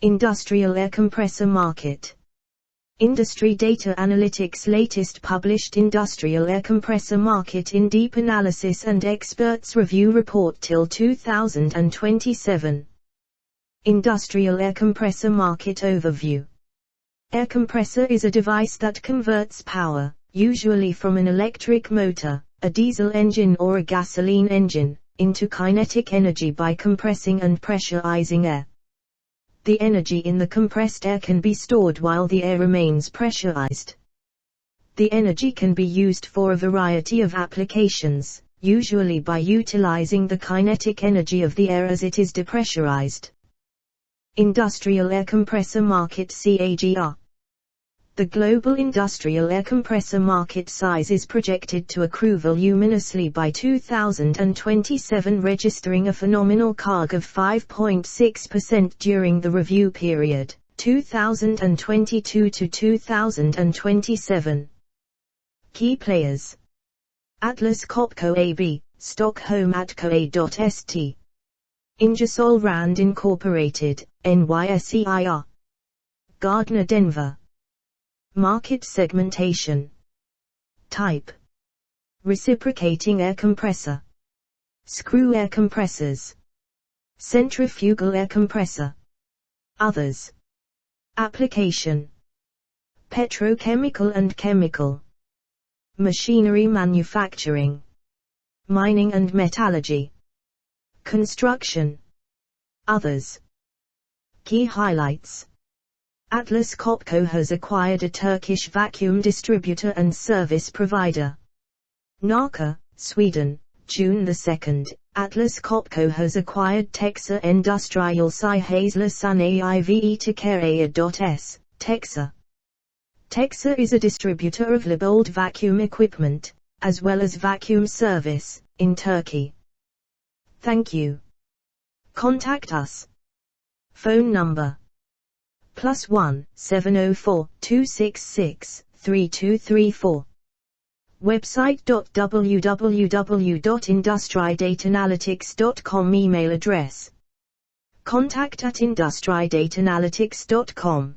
Industrial Air Compressor Market. IndustryDataAnalytics latest published Industrial Air Compressor Market in-depth analysis and experts review report till 2027. Industrial Air Compressor Market Overview. Air compressor is a device that converts power, usually from an electric motor, a diesel engine or a gasoline engine, into kinetic energy by compressing and pressurizing air. The energy in the compressed air can be stored while the air remains pressurized. The energy can be used for a variety of applications, usually by utilizing the kinetic energy of the air as it is depressurized. Industrial Air Compressor Market CAGR. The global industrial air compressor market size is projected to accrue voluminously by 2027, registering a phenomenal CAGR of 5.6% during the review period, 2022 to 2027. Key players: Atlas Copco AB, Stockholm ATCO-A.ST. Ingersoll Rand Incorporated, NYSE. Gardner Denver. Market segmentation. Type: reciprocating air compressor, screw air compressors, centrifugal air compressor. Others. Application: petrochemical and chemical, machinery manufacturing, mining and metallurgy, construction. Others. Key highlights: Atlas Copco has acquired a Turkish vacuum distributor and service provider. Nacka, Sweden, June 2. Atlas Copco has acquired Texa Industrial Syhäslösan AIVE ATCO-A.ST, Texa. Texa is a distributor of Lebold vacuum equipment, as well as vacuum service, in Turkey. Thank you. Contact us. Phone number: +1 704 266 3234. Website www.industrydataanalytics.com. Email address: contact@industrydataanalytics.com.